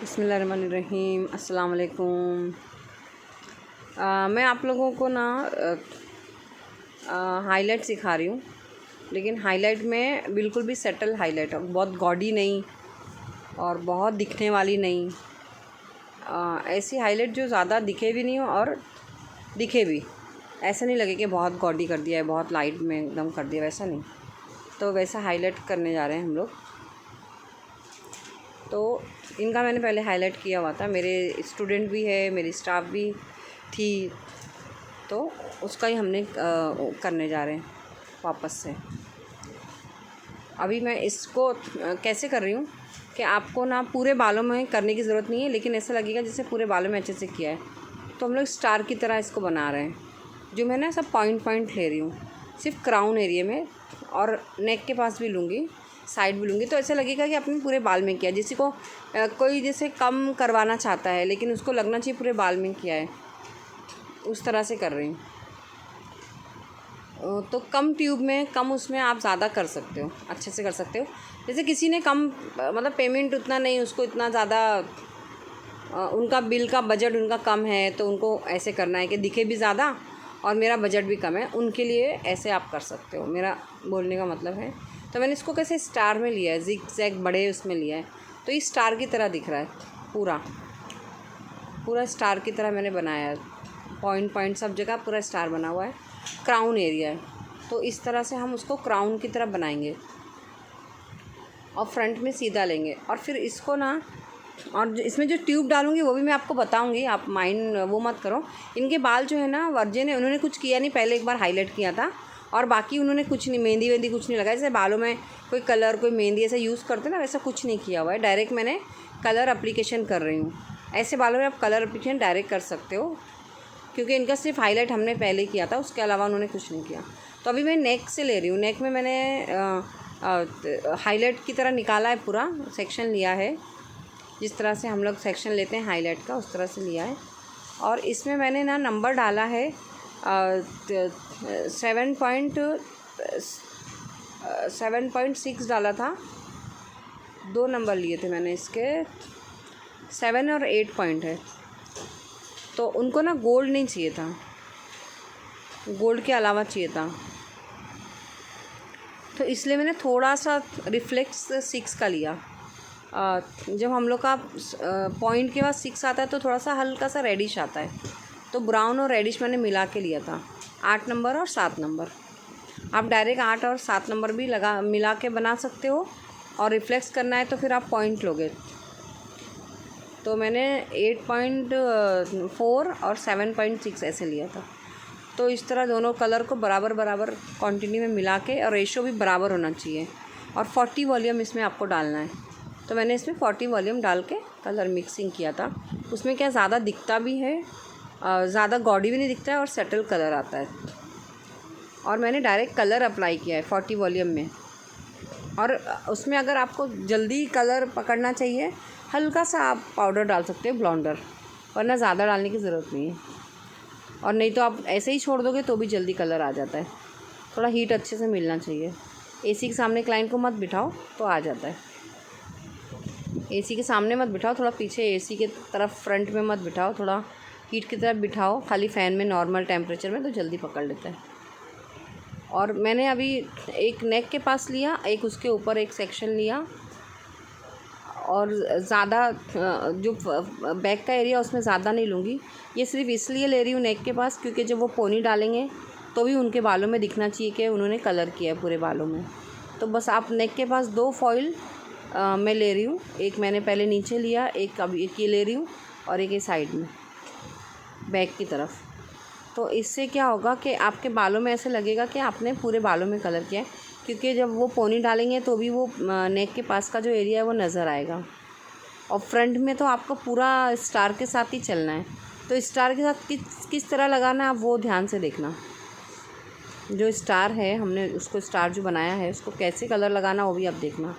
बिस्मिल्लाहिर्रहमानिर्रहीम। अस्सलाम वालेकुम। मैं आप लोगों को ना हाईलाइट सिखा रही हूँ, लेकिन हाईलाइट में बिल्कुल भी सेटल हाईलाइट, बहुत गॉडी नहीं और बहुत दिखने वाली नहीं। ऐसी हाईलाइट जो ज़्यादा दिखे भी नहीं और दिखे भी, ऐसा नहीं लगे कि बहुत गॉडी कर दिया है, बहुत लाइट में एकदम कर दिया, वैसा नहीं। तो वैसा हाईलाइट करने जा रहे हैं हम लोग। तो इनका मैंने पहले हाईलाइट किया हुआ था, मेरे स्टूडेंट भी है, मेरी स्टाफ भी थी, तो उसका ही हमने करने जा रहे हैं वापस से। अभी मैं इसको कैसे कर रही हूँ कि आपको ना पूरे बालों में करने की ज़रूरत नहीं है, लेकिन ऐसा लगेगा जैसे पूरे बालों में अच्छे से किया है। तो हम लोग स्टार की तरह इसको बना रहे हैं। जो मैं ना सब पॉइंट ले रही हूँ, सिर्फ क्राउन एरिया में, और नेक के पास भी लूँगी, साइड भी लूँगी, तो ऐसा लगेगा कि आपने पूरे बाल में किया। जिसी को कोई जैसे कम करवाना चाहता है, लेकिन उसको लगना चाहिए पूरे बाल में किया है, उस तरह से कर रही हूँ। तो कम ट्यूब में, कम उसमें आप ज़्यादा कर सकते हो, अच्छे से कर सकते हो। जैसे किसी ने कम मतलब पेमेंट उतना नहीं, उसको इतना ज़्यादा उनका बिल का बजट उनका कम है, तो उनको ऐसे करना है कि दिखे भी ज़्यादा और मेरा बजट भी कम है, उनके लिए ऐसे आप कर सकते हो, मेरा बोलने का मतलब है। तो मैंने इसको कैसे स्टार में लिया है, जिग जैग बड़े उसमें लिया है, तो ये स्टार की तरह दिख रहा है, पूरा स्टार की तरह मैंने बनाया है। पॉइंट सब जगह पूरा स्टार बना हुआ है, क्राउन एरिया है। तो इस तरह से हम उसको क्राउन की तरह बनाएंगे और फ्रंट में सीधा लेंगे। और फिर इसको ना, और इसमें जो ट्यूब डालूंगी वो भी मैं आपको बताऊंगी, आप माइंड वो मत करो। इनके बाल जो है ना वर्जिन है, उन्होंने कुछ किया नहीं, पहले एक बार हाईलाइट किया था और बाकी उन्होंने कुछ नहीं, मेहंदी वेंदी कुछ नहीं लगाया। जैसे बालों में कोई कलर, कोई मेहंदी ऐसा यूज़ करते ना, वैसा कुछ नहीं किया हुआ है। डायरेक्ट मैंने कलर अप्लीकेशन कर रही हूँ। ऐसे बालों में आप कलर अप्लीकेशन डायरेक्ट कर सकते हो, क्योंकि इनका सिर्फ हाईलाइट हमने पहले किया था, उसके अलावा उन्होंने कुछ नहीं किया। तो अभी मैं नेक से ले रही हूँ। नेक में मैंने हाईलाइट की तरह निकाला है, पूरा सेक्शन लिया है, जिस तरह से हम लोग सेक्शन लेते हैं हाईलाइट का, उस तरह से लिया है। और इसमें मैंने ना नंबर डाला है 7.6 डाला था। 2 नंबर लिए थे मैंने इसके, 7 और 8 पॉइंट है। तो उनको ना गोल्ड नहीं चाहिए था, गोल्ड के अलावा चाहिए था, तो इसलिए मैंने थोड़ा सा रिफ्लेक्स 6 का लिया। जब हम लोग का पॉइंट के बाद 6 आता है तो थोड़ा सा हल्का सा रेडिश आता है, तो ब्राउन और रेडिश मैंने मिला के लिया था। 8 नंबर और 7 नंबर, आप डायरेक्ट 8 और 7 नंबर भी मिला के बना सकते हो, और रिफ्लेक्स करना है तो फिर आप पॉइंट लोगे। तो मैंने 8.4 और 7.6 ऐसे लिया था। तो इस तरह दोनों कलर को बराबर क्वांटिटी में मिला के, और रेशो भी बराबर होना चाहिए। और 40 वॉल्यूम इसमें आपको डालना है। तो मैंने इसमें 40 वॉल्यूम डाल के कलर मिक्सिंग किया था। उसमें क्या ज़्यादा दिखता भी है, ज़्यादा गॉडी भी नहीं दिखता है, और सेटल कलर आता है। और मैंने डायरेक्ट कलर अप्लाई किया है 40 वॉल्यूम में। और उसमें अगर आपको जल्दी कलर पकड़ना चाहिए, हल्का सा आप पाउडर डाल सकते हो, ब्लॉन्डर, वरना ज़्यादा डालने की ज़रूरत नहीं है। और नहीं तो आप ऐसे ही छोड़ दोगे तो भी जल्दी कलर आ जाता है। थोड़ा हीट अच्छे से मिलना चाहिए। एसी के सामने क्लाइंट को मत बिठाओ तो आ जाता है। एसी के सामने मत बिठाओ, थोड़ा पीछे एसी के तरफ, फ्रंट में मत बिठाओ, थोड़ा हीट की तरफ बिठाओ, खाली फ़ैन में नॉर्मल टेम्परेचर में, तो जल्दी पकड़ लेता है। और मैंने अभी एक नेक के पास लिया, एक उसके ऊपर एक सेक्शन लिया, और ज़्यादा जो बैक का एरिया उसमें ज़्यादा नहीं लूँगी। ये सिर्फ इसलिए ले रही हूँ नेक के पास, क्योंकि जब वो पोनी डालेंगे तो भी उनके बालों में दिखना चाहिए कि उन्होंने कलर किया है पूरे बालों में। तो बस आप नेक के पास 2 फॉइल मैं ले रही हूँ। एक मैंने पहले नीचे लिया, एक अब एक ये ले रही हूँ, और एक ये साइड में बैक की तरफ। तो इससे क्या होगा कि आपके बालों में ऐसे लगेगा कि आपने पूरे बालों में कलर किया है, क्योंकि जब वो पोनी डालेंगे तो भी वो नेक के पास का जो एरिया है वो नज़र आएगा। और फ्रंट में तो आपको पूरा स्टार के साथ ही चलना है। तो स्टार के साथ किस तरह लगाना है, आप वो ध्यान से देखना। जो स्टार है, हमने उसको स्टार जो बनाया है, उसको कैसे कलर लगाना वो भी आप देखना।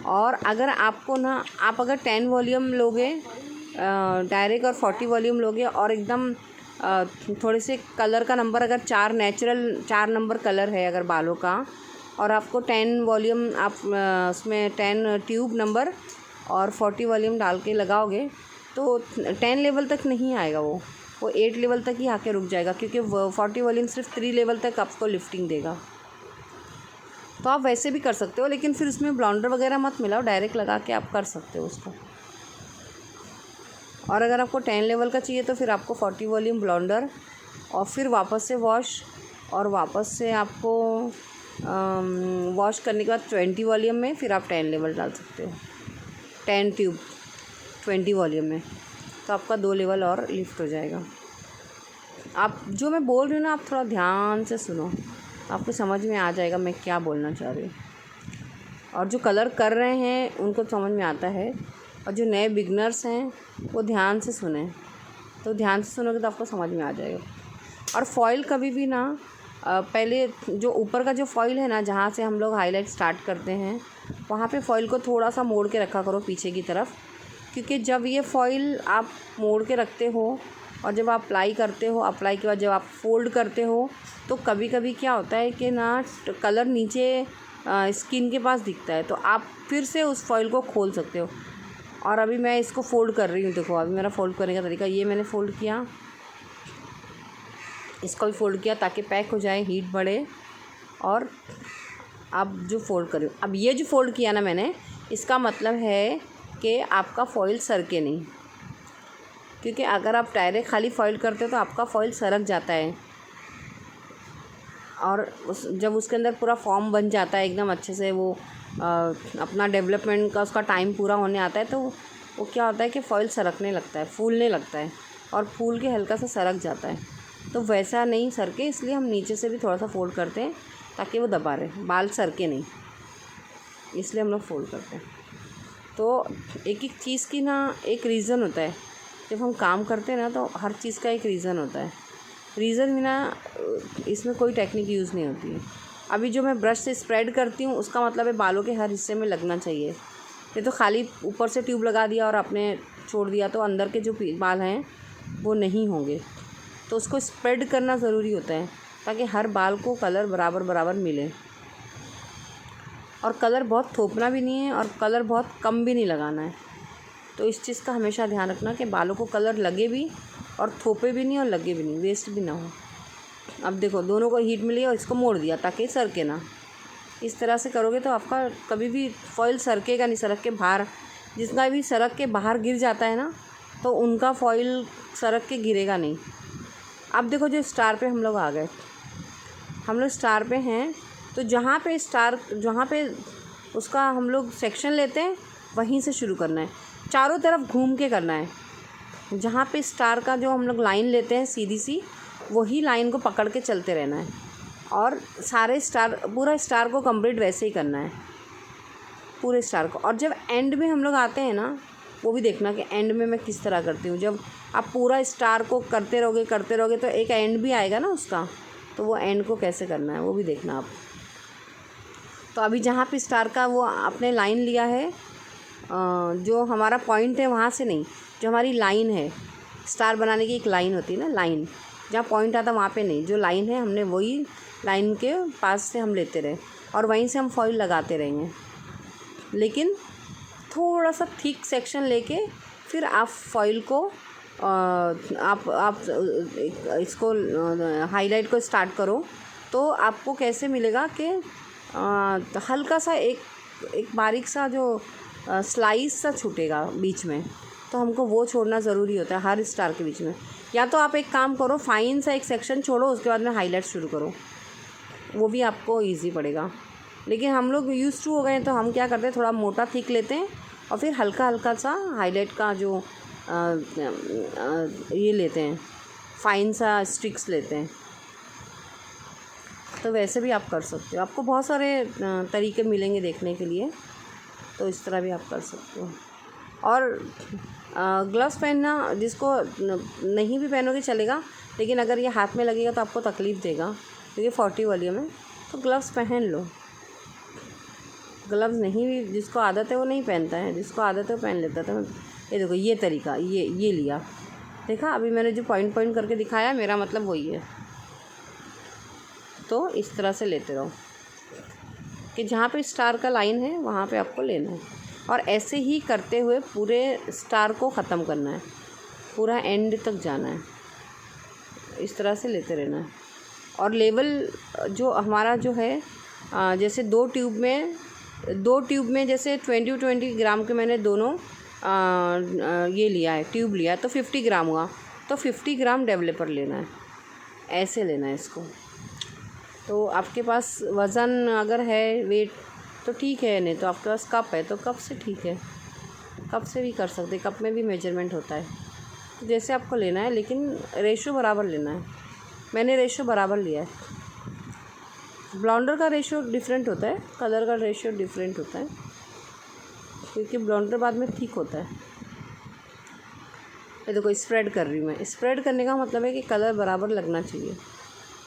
और अगर आपको ना, आप अगर 10 वॉल्यूम लोगे डायरेक्ट, और 40 वॉल्यूम लोगे, और एकदम थोड़े से कलर का नंबर, अगर 4 नेचुरल 4 नंबर कलर है अगर बालों का, और आपको 10 वॉल्यूम, आप उसमें 10 ट्यूब नंबर और 40 वॉल्यूम डाल के लगाओगे तो 10 लेवल तक नहीं आएगा, वो 8 लेवल तक ही आके रुक जाएगा, क्योंकि 40 वॉल्यूम सिर्फ 3 लेवल तक आपको लिफ्टिंग देगा। तो आप वैसे भी कर सकते हो, लेकिन फिर उसमें ब्लाउंडर वगैरह मत मिलाओ, डायरेक्ट लगा के आप कर सकते हो उसको। और अगर आपको 10 लेवल का चाहिए तो फिर आपको 40 वॉल्यूम ब्लाउंडर और फिर वापस से वॉश, और वापस से आपको वॉश करने के बाद 20 वॉल्यूम में फिर आप 10 लेवल डाल सकते हो, 10 ट्यूब 20 वॉल्यूम में, तो आपका 2 लेवल और लिफ्ट हो जाएगा। आप जो मैं बोल रही हूँ ना, आप थोड़ा ध्यान से सुनो, आपको समझ में आ जाएगा मैं क्या बोलना चाह रही हूँ। और जो कलर कर रहे हैं उनको समझ में आता है, और जो नए बिगनर्स हैं वो ध्यान से सुने, तो ध्यान से सुनोगे तो आपको समझ में आ जाएगा। और फॉइल कभी भी ना पहले जो ऊपर का जो फॉइल है ना, जहाँ से हम लोग हाईलाइट स्टार्ट करते हैं, वहाँ पे फॉइल को थोड़ा सा मोड़ के रखा करो पीछे की तरफ, क्योंकि जब ये फॉइल आप मोड़ के रखते हो और जब आप अप्लाई करते हो, अप्लाई के बाद जब आप फोल्ड करते हो, तो कभी कभी क्या होता है कि ना कलर नीचे स्किन के पास दिखता है, तो आप फिर से उस फॉइल को खोल सकते हो। और अभी मैं इसको फ़ोल्ड कर रही हूँ, देखो अभी मेरा फ़ोल्ड करने का तरीका, ये मैंने फ़ोल्ड किया, इसको भी फ़ोल्ड किया ताकि पैक हो जाए, हीट बढ़े। और अब जो फ़ोल्ड कर रही हूँ, अब ये जो फ़ोल्ड किया ना मैंने, इसका मतलब है कि आपका फॉइल सरके नहीं, क्योंकि अगर आप डायरेक्ट खाली फॉइल करते हो तो आपका फॉइल सरक जाता है, और जब उसके अंदर पूरा फॉर्म बन जाता है एकदम अच्छे से, वो अपना डेवलपमेंट का उसका टाइम पूरा होने आता है, तो वो क्या होता है कि फॉइल सरकने लगता है, फूलने लगता है, और फूल के हल्का सा सरक जाता है। तो वैसा नहीं सरके, इसलिए हम नीचे से भी थोड़ा सा फोल्ड करते हैं ताकि वो दबा रहे, बाल सरके नहीं, इसलिए हम लोग फोल्ड करते हैं। तो एक एक चीज़ की ना एक रीज़न होता है, जब हम काम करते हैं ना तो हर चीज़ का एक रीज़न होता है, रीज़न बिना इसमें कोई टेक्निक यूज़ नहीं होती है। अभी जो मैं ब्रश से स्प्रेड करती हूँ उसका मतलब है बालों के हर हिस्से में लगना चाहिए, ये तो खाली ऊपर से ट्यूब लगा दिया और आपने छोड़ दिया तो अंदर के जो बाल हैं वो नहीं होंगे। तो उसको स्प्रेड करना ज़रूरी होता है ताकि हर बाल को कलर बराबर बराबर मिले, और कलर बहुत थोपना भी नहीं है और कलर बहुत कम भी नहीं लगाना है। तो इस चीज़ का हमेशा ध्यान रखना कि बालों को कलर लगे भी और थोपे भी नहीं और लगे भी नहीं, वेस्ट भी ना हो। अब देखो दोनों को हीट मिली और इसको मोड़ दिया ताकि सरके ना, इस तरह से करोगे तो आपका कभी भी फॉइल सरकेगा नहीं, सरक के बाहर, जिसका भी सरक के बाहर गिर जाता है ना तो उनका फॉइल सरक के गिरेगा नहीं। अब देखो जो स्टार पे हम लोग आ गए, हम लोग स्टार पे हैं, तो जहाँ पे स्टार, जहाँ पे उसका हम लोग सेक्शन लेते हैं वहीं से शुरू करना है, चारों तरफ घूम के करना है। जहाँ पे स्टार का जो हम लोग लाइन लेते हैं सीधी सी, वही लाइन को पकड़ के चलते रहना है, और सारे स्टार, पूरा स्टार को कंप्लीट वैसे ही करना है, पूरे स्टार को। और जब एंड में हम लोग आते हैं ना, वो भी देखना कि एंड में मैं किस तरह करती हूँ। जब आप पूरा स्टार को करते रहोगे तो एक एंड भी आएगा ना उसका, तो वो एंड को कैसे करना है वो भी देखना आप। तो अभी जहाँ पे स्टार का वो आपने लाइन लिया है, जो हमारा पॉइंट है वहाँ से नहीं, जो हमारी लाइन है, स्टार बनाने की एक लाइन होती है ना, लाइन जहाँ पॉइंट आता वहाँ पे नहीं, जो लाइन है हमने वही लाइन के पास से हम लेते रहे और वहीं से हम फॉइल लगाते रहेंगे। लेकिन थोड़ा सा थिक सेक्शन लेके फिर आप फॉइल को आप इसको हाईलाइट को स्टार्ट करो, तो आपको कैसे मिलेगा कि हल्का सा एक बारीक सा जो स्लाइस सा छूटेगा बीच में, तो हमको वो छोड़ना ज़रूरी होता है हर स्टार के बीच में। या तो आप एक काम करो, फाइन सा एक सेक्शन छोड़ो, उसके बाद में हाईलाइट शुरू करो, वो भी आपको इजी पड़ेगा। लेकिन हम लोग यूज़ टू हो गए हैं तो हम क्या करते हैं, थोड़ा मोटा थिक लेते हैं और फिर हल्का हल्का सा हाईलाइट का जो ये लेते हैं, फाइन सा स्टिक्स लेते हैं। तो वैसे भी आप कर सकते हो, आपको बहुत सारे तरीके मिलेंगे देखने के लिए, तो इस तरह भी आप कर सकते हो। और ग्लव्स पहनना, जिसको नहीं भी पहनोगे चलेगा, लेकिन अगर ये हाथ में लगेगा तो आपको तकलीफ़ देगा, क्योंकि 40 वॉल्यूम है, तो ग्लव्स पहन लो। ग्लव्स नहीं भी, जिसको आदत है वो नहीं पहनता है, जिसको आदत है वो पहन लेता है। तो ये देखो ये तरीका, ये लिया, देखा अभी मैंने जो पॉइंट करके दिखाया, मेरा मतलब वही है। तो इस तरह से लेते रहो कि जहाँ पे स्टार का लाइन है वहाँ पे आपको लेना है। और ऐसे ही करते हुए पूरे स्टार को ख़त्म करना है, पूरा एंड तक जाना है, इस तरह से लेते रहना है। और लेवल जो हमारा जो है जैसे दो ट्यूब में जैसे 20 ग्राम के मैंने दोनों ये लिया है, ट्यूब लिया है, तो 50 ग्राम हुआ, तो 50 ग्राम डेवलपर लेना है, ऐसे लेना है इसको। तो आपके पास वज़न अगर है वेट तो ठीक है, नहीं तो आपके पास कप है तो कप से ठीक है, कप से भी कर सकते, कप में भी मेजरमेंट होता है। तो जैसे आपको लेना है, लेकिन रेशो बराबर लेना है। मैंने रेशो बराबर लिया है। ब्लेंडर का रेशो डिफरेंट होता है, कलर का रेशो डिफरेंट होता है, क्योंकि ब्लेंडर बाद में थिक होता है। ये देखो स्प्रेड कर रही हूँ मैं। स्प्रेड करने का मतलब है कि कलर बराबर लगना चाहिए,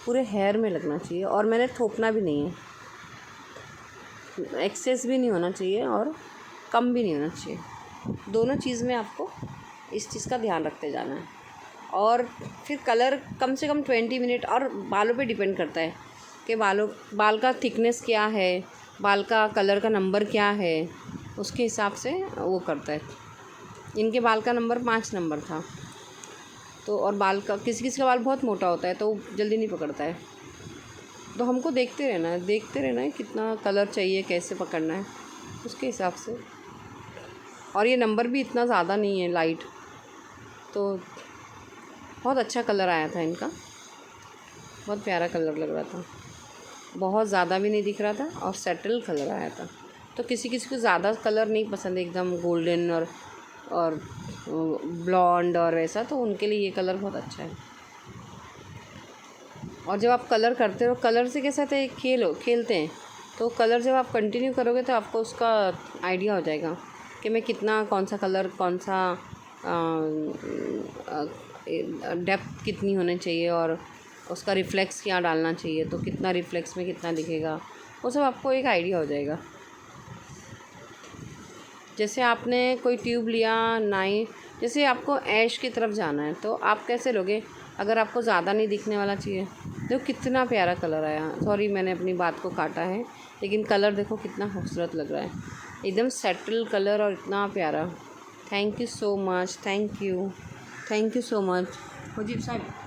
पूरे हेयर में लगना चाहिए, और मैंने थोपना भी नहीं है, एक्सेस भी नहीं होना चाहिए और कम भी नहीं होना चाहिए। दोनों चीज़ में आपको इस चीज़ का ध्यान रखते जाना है। और फिर कलर कम से कम 20 मिनट, और बालों पे डिपेंड करता है कि बाल का थिकनेस क्या है, बाल का कलर का नंबर क्या है, उसके हिसाब से वो करता है। इनके बाल का नंबर 5 नंबर था, तो और बाल का किसी का बाल बहुत मोटा होता है तो जल्दी नहीं पकड़ता है। तो हमको देखते रहना है कितना कलर चाहिए, कैसे पकड़ना है, उसके हिसाब से। और ये नंबर भी इतना ज़्यादा नहीं है, लाइट, तो बहुत अच्छा कलर आया था इनका, बहुत प्यारा कलर लग रहा था, बहुत ज़्यादा भी नहीं दिख रहा था, और सेटल कलर आया था। तो किसी को ज़्यादा कलर नहीं पसंद, एकदम गोल्डन और ब्लॉन्ड और ऐसा, तो उनके लिए ये कलर बहुत अच्छा है। और जब आप कलर करते हो, कलर से कैसा था, खेलते हैं, तो कलर जब आप कंटिन्यू करोगे तो आपको उसका आइडिया हो जाएगा कि मैं कितना, कौन सा कलर, कौन सा डेप्थ कितनी होनी चाहिए, और उसका रिफ्लेक्स क्या डालना चाहिए, तो कितना रिफ्लेक्स में कितना दिखेगा, वो सब आपको एक आइडिया हो जाएगा। जैसे आपने कोई ट्यूब लिया, जैसे आपको ऐश की तरफ जाना है, तो आप कैसे लोगे, अगर आपको ज़्यादा नहीं दिखने वाला चाहिए। देखो कितना प्यारा कलर आया, सॉरी मैंने अपनी बात को काटा है, लेकिन कलर देखो कितना खूबसूरत लग रहा है, एकदम सेटल कलर और इतना प्यारा। Thank you so much, thank you so much Mujeeb साहब।